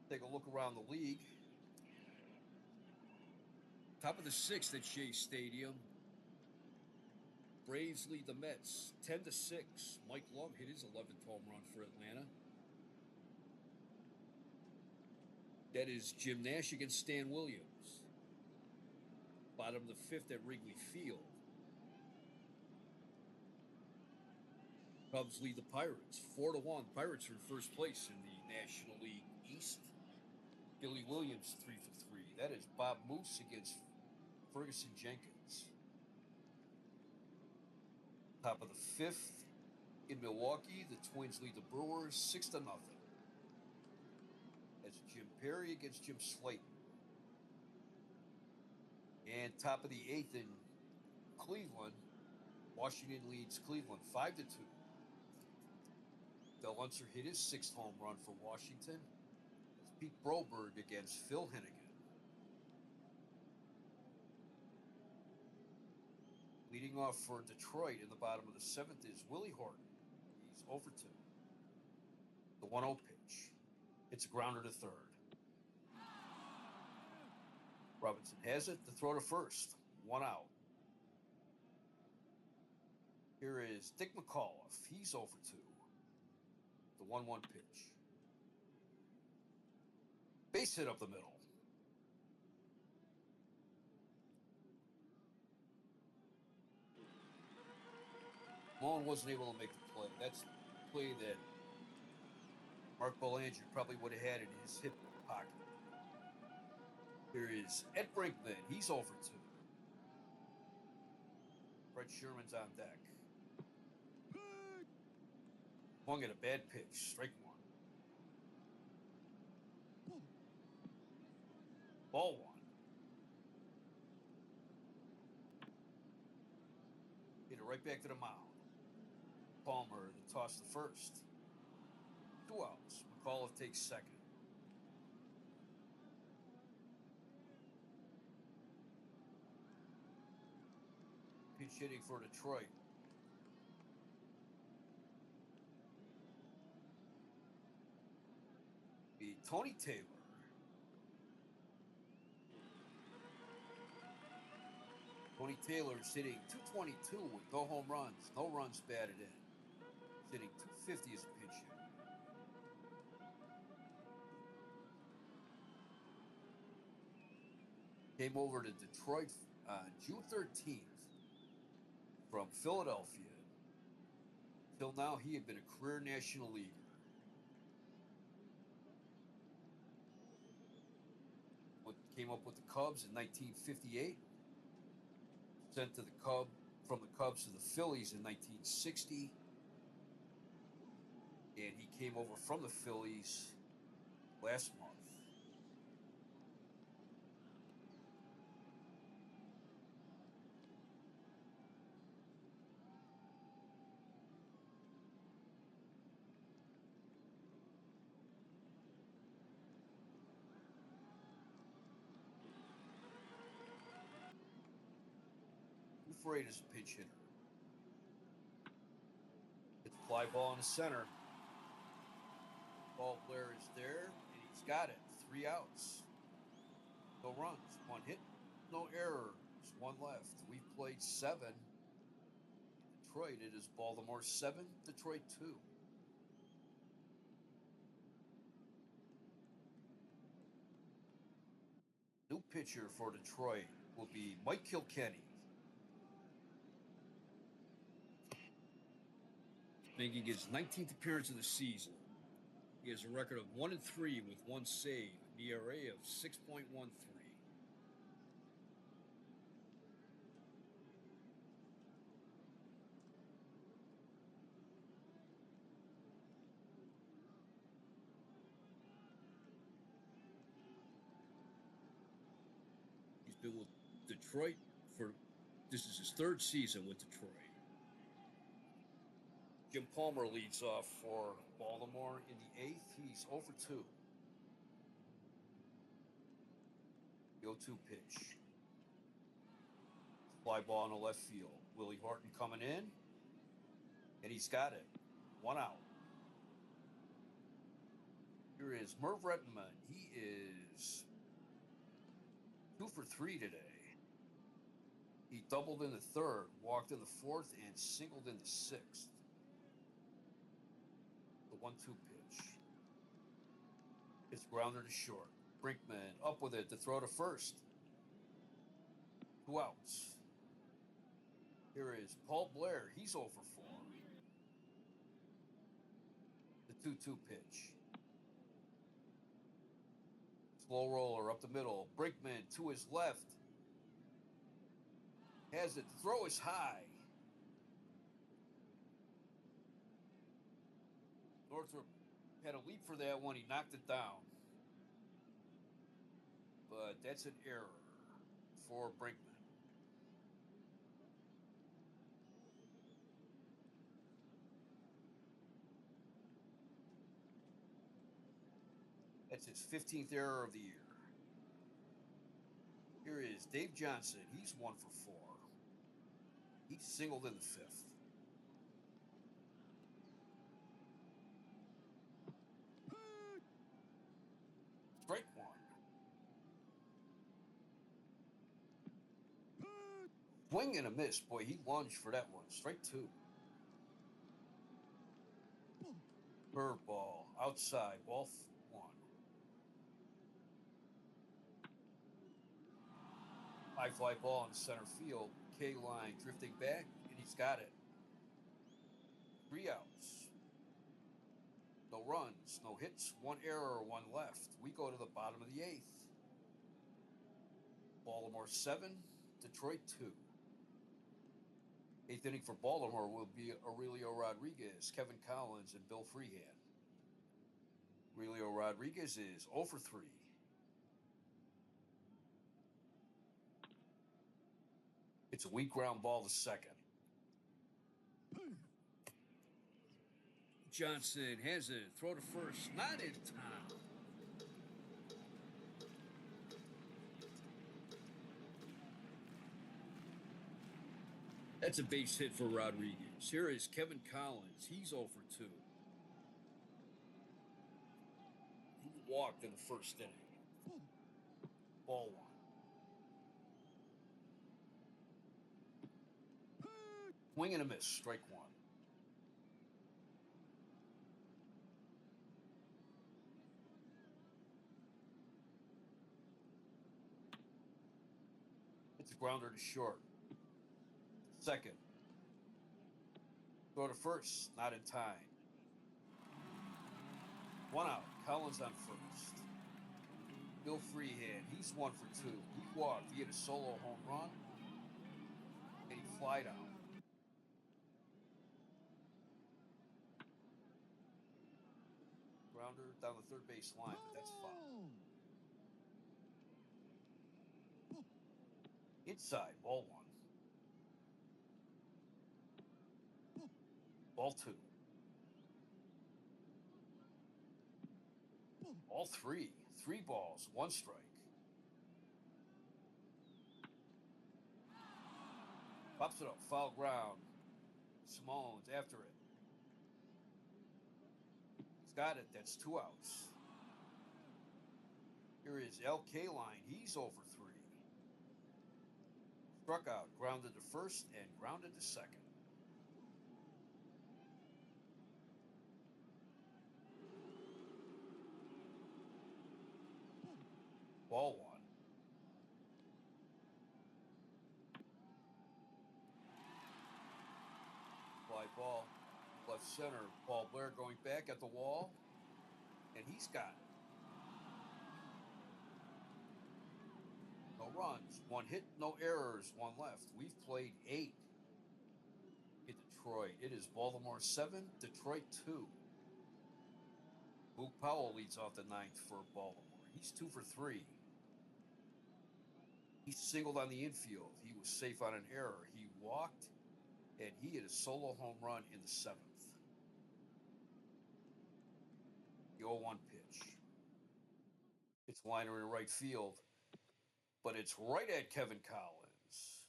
S1: Take a look around the league. Top of the 6th at Shea Stadium. Braves lead the Mets 10-6. Mike Love hit his 11th home run for Atlanta. That is Jim Nash against Stan Williams. Bottom of the 5th at Wrigley Field. Cubs lead the Pirates 4-1. Pirates are in first place in the National League East. Billy Williams 3 for 3. That is Bob Moose against Ferguson Jenkins. Top of the 5th in Milwaukee, the Twins lead the Brewers 6-0. That's Jim Perry against Jim Slayton. And top of the 8th in Cleveland, Washington leads Cleveland 5-2. Del Unser hit his 6th home run for Washington. It's Pete Broberg against Phil Hennigan. Leading off for Detroit in the bottom of the 7th is Willie Horton. He's over 2. The 1-0 pitch. It's a grounder to third. Robinson has it to throw to first. 1 out. Here is Dick McAuliffe. He's over 2. The 1-1 pitch. Base hit up the middle. Malone wasn't able to make the play. That's the play that Mark Belanger probably would have had in his hip pocket. Here is Ed Brinkman. He's over 2. Fred Sherman's on deck. Swung at a bad pitch. Strike 1. Ball 1. Hit it right back to the mound. Palmer to toss the first. 2 outs. McAuliffe takes second. Pinch hitting for Detroit. Be Tony Taylor. Tony Taylor's hitting .222 with no home runs, no runs batted in. He's hitting .250 as a pinch hitter. Came over to Detroit on June 13th from Philadelphia. Till now, he had been a career National Leaguer. Came up with the Cubs in 1958. Sent to from the Cubs to the Phillies in 1960. And he came over from the Phillies last month. Afraid as a pinch hitter. It's a fly ball in the center. Paul Blair is there, and he's got it. 3 outs. No runs. 1 hit, no errors. 1 left. We've played 7. Detroit, it is Baltimore 7, Detroit 2. New pitcher for Detroit will be Mike Kilkenny. Making his 19th appearance of the season. He has a record of 1-3 with 1 save, an ERA of 6.13. He's been with Detroit this is his 3rd season with Detroit. Jim Palmer leads off for Baltimore in the 8th. He's over 2. The 0-2 pitch. Fly ball in the left field. Willie Horton coming in. And he's got it. 1 out. Here is Merv Rettenmund. He is 2 for 3 today. He doubled in the 3rd, walked in the 4th, and singled in the 6th. The 1-2 pitch. It's grounder to short. Brinkman up with it to throw to first. 2 outs. Here is Paul Blair. He's 0 for 4. The 2-2 pitch. Slow roller up the middle. Brinkman to his left. Has it. The throw is high. Northrop had a leap for that one. He knocked it down. But that's an error for Brinkman. That's his 15th error of the year. Here is Dave Johnson. He's 1 for 4. He singled in the 5th. Strike 1. Swing and a miss. Boy, he lunged for that one. Strike 2. Curveball outside. Ball 1. High fly ball in center field. K-line drifting back, and he's got it. 3 outs. No runs, no hits, 1 error, 1 left. We go to the bottom of the 8th. Baltimore 7, Detroit 2. 8th inning for Baltimore will be Aurelio Rodriguez, Kevin Collins, and Bill Freehan. Aurelio Rodriguez is 0 for 3. It's a weak ground ball to second. Johnson has it. Throw to first. Not in time. That's a base hit for Rodriguez. Here is Kevin Collins. He's 0 for 2. He walked in the first inning. Ball 1. Swing and a miss. Strike 1. It's a grounder to short. Second. Throw to first. Not in time. 1 out. Collins on first. Bill Freehan. He's 1 for 2. He walked. He hit a solo home run. And he flied out. Grounder down the third base line, but that's foul. Inside, ball 1. Ball 2. All 3. 3 balls, 1 strike. Pops it up, foul ground. Simone's after it. He's got it, that's 2 outs. Here is L. Kaline, he's 0 for 3. Struck out, grounded to first, and grounded to second. Ball 1. Fly ball, left center. Paul Blair going back at the wall, and he's got it. No runs, 1 hit, no errors, 1 left. We've played 8 in Detroit. It is Baltimore 7, Detroit 2. Boog Powell leads off the 9th for Baltimore. He's 2 for 3. He singled on the infield. He was safe on an error. He walked, and he hit a solo home run in the 7th. The 0-1 pitch. It's liner in right field, but it's right at Kevin Collins.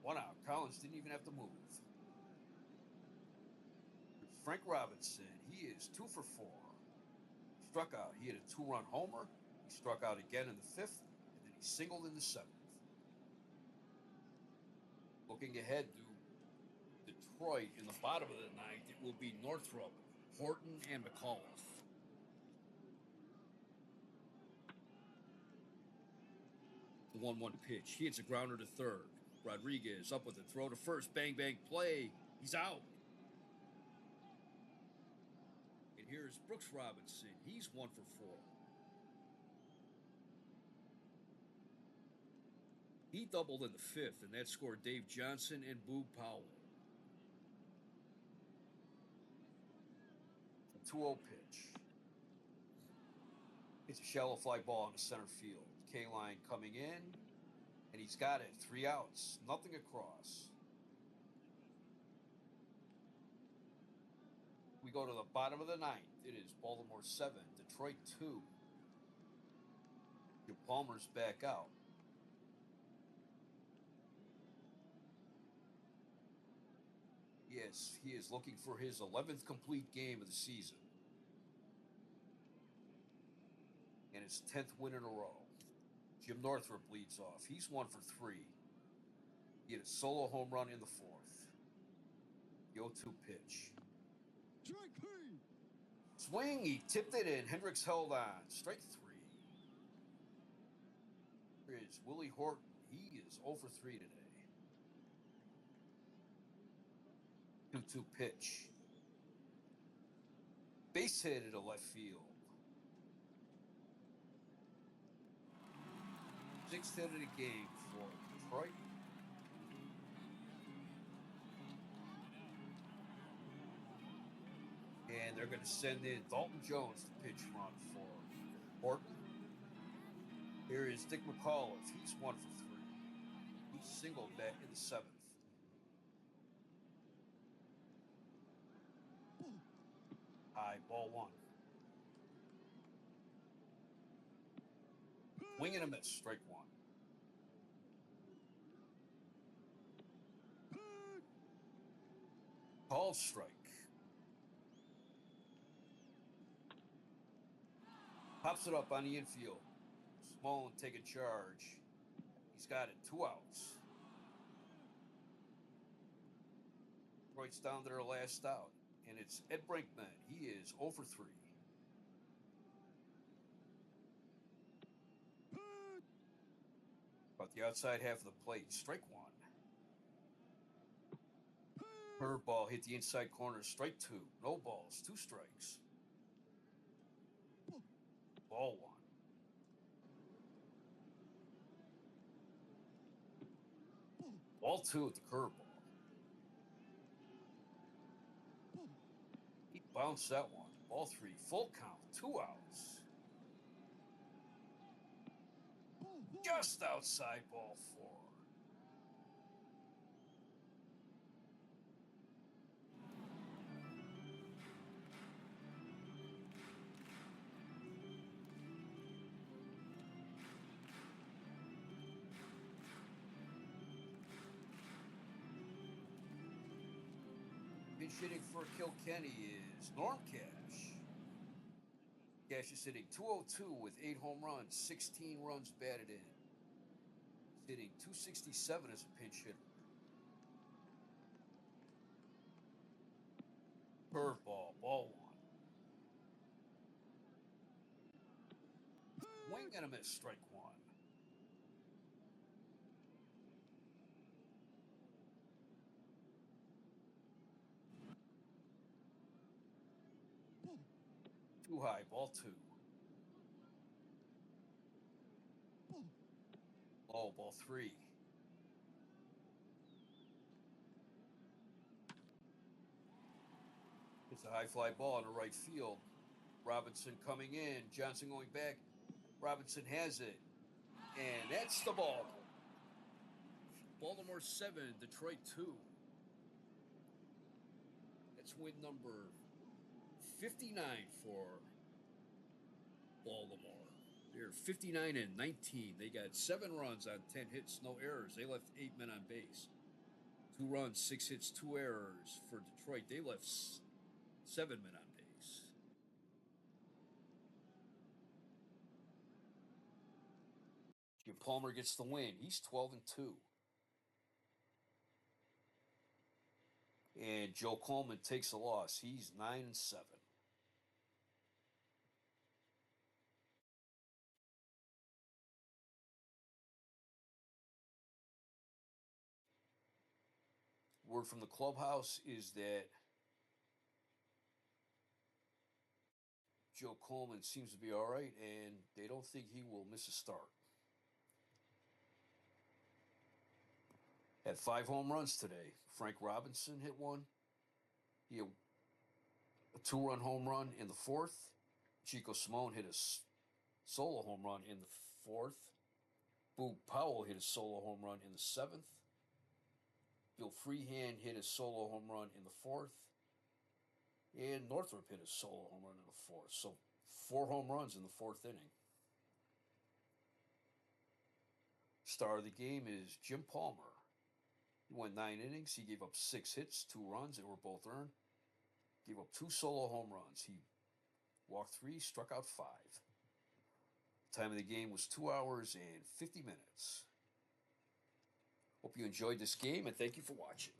S1: 1 out. Collins didn't even have to move. Frank Robinson, he is 2 for 4. Struck out. He hit a 2-run homer. He struck out again in the 5th, and then he singled in the 7th. Looking ahead to Detroit in the bottom of the 9th, it will be Northrop, Horton, and McAuliffe. The 1-1 pitch. He hits a grounder to third. Rodriguez up with a throw to first. Bang, bang, play. He's out. And here's Brooks Robinson. He's 1 for 4. He doubled in the 5th, and that scored Dave Johnson and Boog Powell. A 2-0 pitch. It's a shallow fly ball in the center field. Kaline coming in, and he's got it. 3 outs, nothing across. We go to the bottom of the 9th. It is Baltimore 7, Detroit 2. Joe Palmer's back out. Yes, he is looking for his 11th complete game of the season. And his 10th win in a row. Jim Northrop leads off. He's 1 for 3. He hit a solo home run in the 4th. The 0-2 pitch. Swing, he tipped it in. Hendricks held on. Strike 3. Here is Willie Horton. He is 0 for 3 today. 2-2 pitch. Base hit into left field. 6th hit of the game for Detroit. And they're going to send in Dalton Jones to pitch run for Horton. Here is Dick McAuliffe. He's 1 for 3. He singled back in the 7th. High, ball 1. Wing and a miss, strike 1. Called strike. Pops it up on the infield. Smolin taking charge. He's got it. 2 outs. Detroit's down to their last out. And it's Ed Brinkman. He is 0 for 3. About the outside half of the plate. Strike 1. Curveball hit the inside corner. Strike 2. No balls. 2 strikes. Ball 1. Ball 2 at the curveball. He bounced that one. Ball 3. Full count. 2 outs. Just outside ball 4. Pinch hitting for Kilkenny is Norm Cash. Cash is hitting .202 with 8 home runs, 16 runs batted in. He's hitting .267 as a pinch hitter. Curveball, ball 1. Swing and a miss, strike 1. Too high, ball 2. Low, ball 3. It's a high fly ball in the right field. Robinson coming in, Johnson going back. Robinson has it. And that's the ball. Baltimore 7, Detroit 2. That's win number 59 for Baltimore. They're 59-19. They got 7 runs on 10 hits, no errors. They left 8 men on base. 2 runs, 6 hits, 2 errors for Detroit. They left 7 men on base. Jim Palmer gets the win. He's 12-2. And Joe Coleman takes a loss. He's 9-7. Word from the clubhouse is that Joe Coleman seems to be all right, and they don't think he will miss a start. Had 5 home runs today. Frank Robinson hit one. He had a 2-run home run in the 4th. Chico Simone hit a solo home run in the 4th. Boog Powell hit a solo home run in the 7th. Bill Freehan hit a solo home run in the 4th. And Northrop hit a solo home run in the 4th. So 4 home runs in the 4th inning. Star of the game is Jim Palmer. He went 9 innings. He gave up 6 hits, 2 runs. They were both earned. Gave up 2 solo home runs. He walked 3, struck out 5. Time of the game was 2 hours and 50 minutes. Hope you enjoyed this game, and thank you for watching.